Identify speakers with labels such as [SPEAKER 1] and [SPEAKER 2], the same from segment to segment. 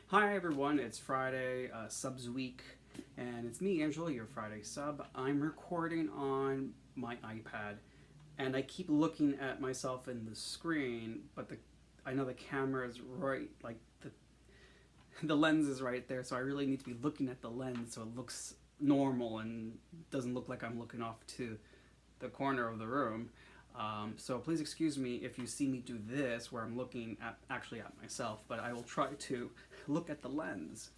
[SPEAKER 1] Hi everyone, it's Friday, subs week, and it's me, Angelo, your Friday sub. I'm recording on my iPad, and I keep looking at myself in the screen, but I know the camera is right, like the lens is right there, so I really need to be looking at the lens so it looks normal and doesn't look like I'm looking off to the corner of the room. So please excuse me if you see me do this where I'm looking actually at myself, but I will try to look at the lens.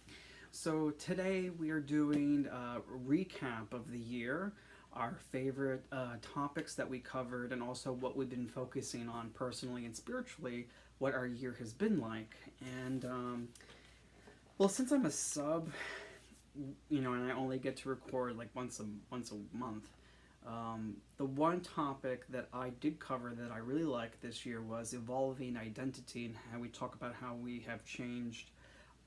[SPEAKER 1] So today we are doing a recap of the year, our favorite topics that we covered, and also what we've been focusing on personally and spiritually, what our year has been like. And well, since I'm a sub, and I only get to record like once a month. The one topic that I did cover that I really liked this year was evolving identity, and how we talk about how we have changed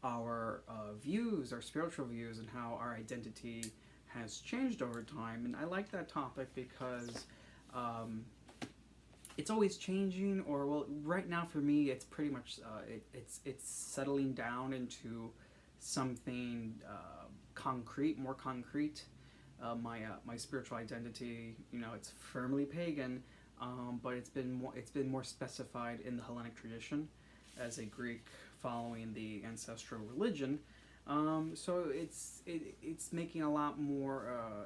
[SPEAKER 1] our views, our spiritual views, and how our identity has changed over time. And I like that topic because um, it's always changing. Or well, right now for me, it's pretty much it's settling down into something concrete, more concrete. My spiritual identity, it's firmly pagan, but it's been more specified in the Hellenic tradition as a Greek following the ancestral religion. So it's making a lot more.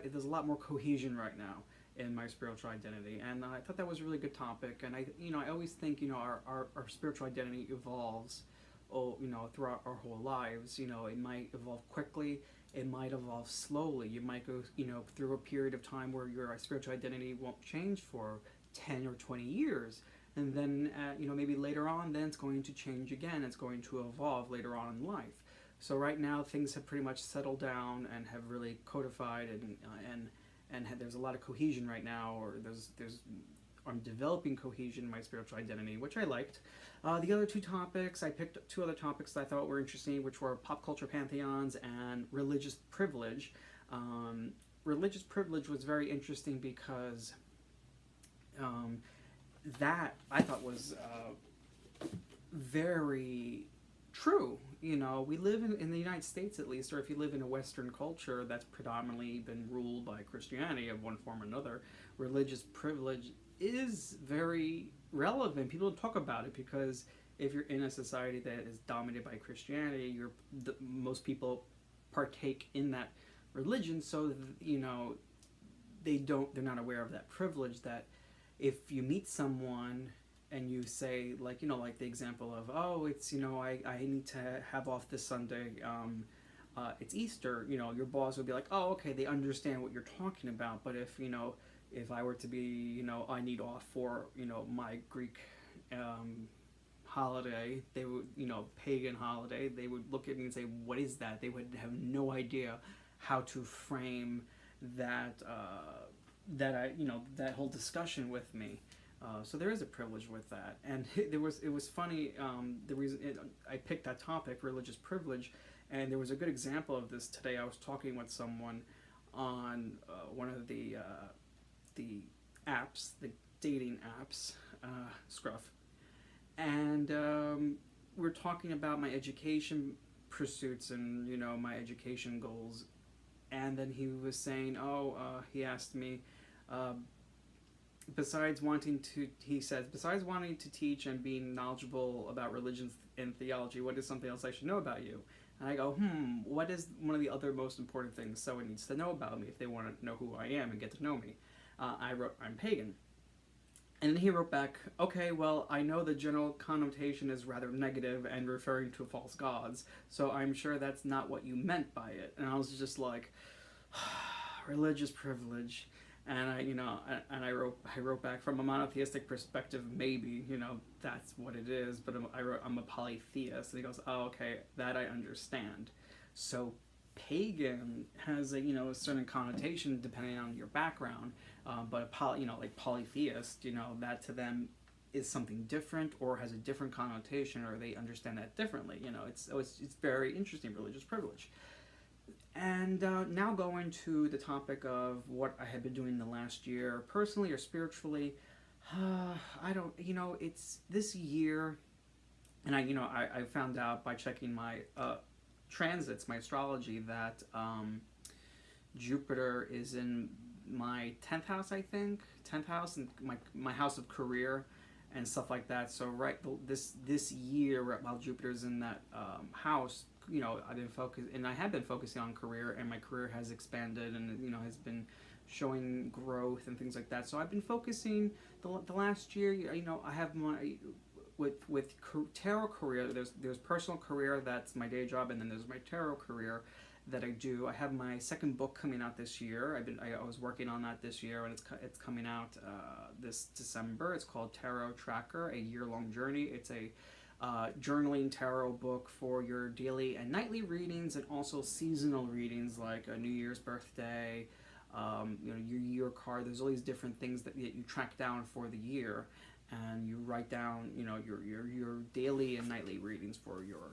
[SPEAKER 1] There's a lot more cohesion right now in my spiritual identity, and I thought that was a really good topic. And I always think our spiritual identity evolves, throughout our whole lives. It might evolve quickly, it might evolve slowly. You might go, through a period of time where your spiritual identity won't change for 10 or 20 years. And then, maybe later on, then it's going to change again. It's going to evolve later on in life. So right now, things have pretty much settled down and have really codified, and there's a lot of cohesion right now. Or there's I'm developing cohesion in my spiritual identity, which I liked. The other two topics, I picked two other topics that I thought were interesting, which were pop culture pantheons and religious privilege. Religious privilege was very interesting because um, that I thought was very true. We live in the United States, at least, or if you live in a Western culture that's predominantly been ruled by Christianity of one form or another, religious privilege is very relevant. People don't talk about it because if you're in a society that is dominated by Christianity, most people partake in that religion, so they're not aware of that privilege. That if you meet someone and you say, like the example of, oh, it's, I need to have off this Sunday, it's Easter, your boss would be like, oh, okay, they understand what you're talking about. But if I were to be, I need off for, my Greek holiday, they would, pagan holiday, they would look at me and say, what is that? They would have no idea how to frame that, that whole discussion with me. So there is a privilege with that, and it was funny. The reason I picked that topic, religious privilege, and there was a good example of this today. I was talking with someone on one of the apps, the dating apps, Scruff, and we're talking about my education pursuits and my education goals, and then he was saying, he asked me. Uh, besides wanting to teach and being knowledgeable about religions and theology, what is something else I should know about you? And I go, what is one of the other most important things someone needs to know about me if they want to know who I am and get to know me? I wrote, I'm pagan. And then he wrote back, okay, well, I know the general connotation is rather negative and referring to false gods, so I'm sure that's not what you meant by it. And I was just like, religious privilege. And I wrote back, from a monotheistic perspective, maybe, that's what it is, but I'm a polytheist. And he goes, oh, okay, that I understand. So pagan has a certain connotation depending on your background, but like polytheist, that to them is something different or has a different connotation, or they understand that differently. It's very interesting, religious privilege. And now going to the topic of what I have been doing the last year, personally or spiritually. I don't, it's this year And I found out by checking my transits, my astrology, that Jupiter is in my 10th house, I think, 10th house, and my house of career and stuff like that. So this year, while Jupiter's in that house, I've been focused, and I have been focusing on career, and my career has expanded, and has been showing growth and things like that. So I've been focusing the last year. I have my with tarot career. There's personal career, that's my day job, and then there's my tarot career that I do. I have my second book coming out this year. I was working on that this year, and it's coming out this December. It's called Tarot Tracker: A Year-Long Journey. It's a journaling tarot book for your daily and nightly readings, and also seasonal readings like a New Year's birthday, your year card. There's all these different things that you track down for the year, and you write down your daily and nightly readings for your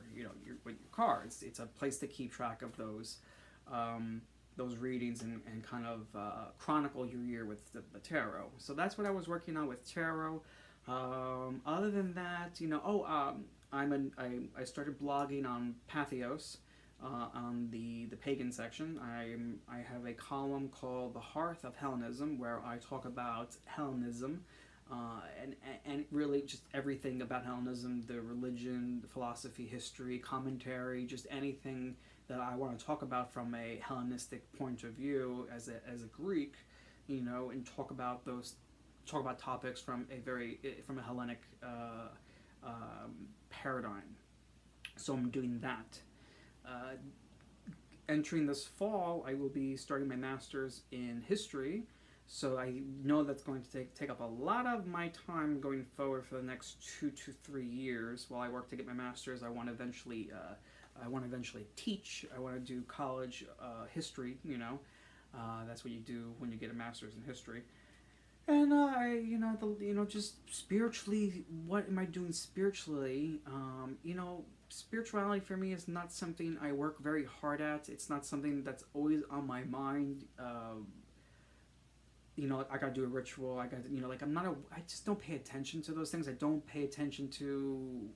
[SPEAKER 1] cards. It's a place to keep track of those readings, and kind of chronicle your year with the tarot. So that's what I was working on with tarot. Other than that, I started blogging on Pathos, on the pagan section. I have a column called The Hearth of Hellenism, where I talk about Hellenism, and really just everything about Hellenism, the religion, the philosophy, history, commentary, just anything that I want to talk about from a Hellenistic point of view as a Greek, and talk about topics from a Hellenic paradigm. So I'm doing that. Entering this fall, I will be starting my master's in history. So I know that's going to take up a lot of my time going forward for the next 2 to 3 years while I work to get my master's. I want to eventually teach. I want to do college history. That's what you do when you get a master's in history. And just spiritually, what am I doing spiritually? Spirituality for me is not something I work very hard at. It's not something that's always on my mind. I gotta do a ritual. I got I just don't pay attention to those things. I don't pay attention to.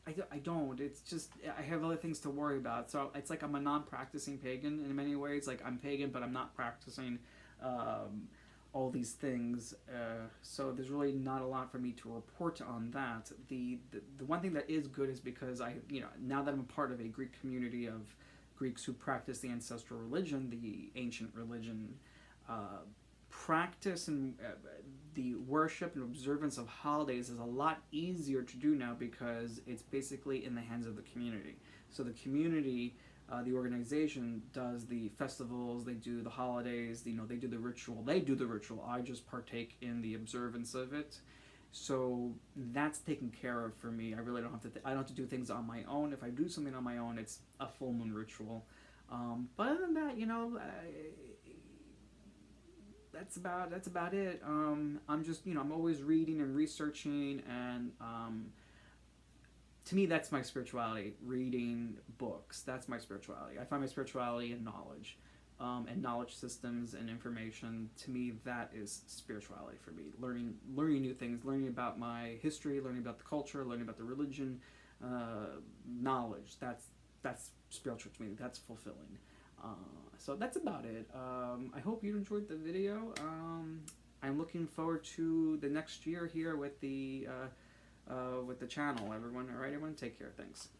[SPEAKER 1] I don't. It's just I have other things to worry about. So it's like I'm a non-practicing pagan in many ways. Like I'm pagan, but I'm not practicing all these things. So there's really not a lot for me to report on that. The one thing that is good is because now that I'm a part of a Greek community of Greeks who practice the ancestral religion, the ancient religion. Practice and the worship and observance of holidays is a lot easier to do now because it's basically in the hands of the community. So the community, the organization does the festivals, they do the holidays, they do the ritual. I just partake in the observance of it. So that's taken care of for me. I really don't have to. I don't have to do things on my own. If I do something on my own, it's a full moon ritual. But other than that, that's about it. I'm just I'm always reading and researching, and to me that's my spirituality. Reading books, that's my spirituality. I find my spirituality in knowledge, and knowledge systems and information. To me, that is spirituality for me. Learning new things, learning about my history, learning about the culture, learning about the religion, knowledge. That's spiritual to me. That's fulfilling. So that's about it. I hope you enjoyed the video. I'm looking forward to the next year here with the channel, everyone. All right, everyone, take care. Thanks.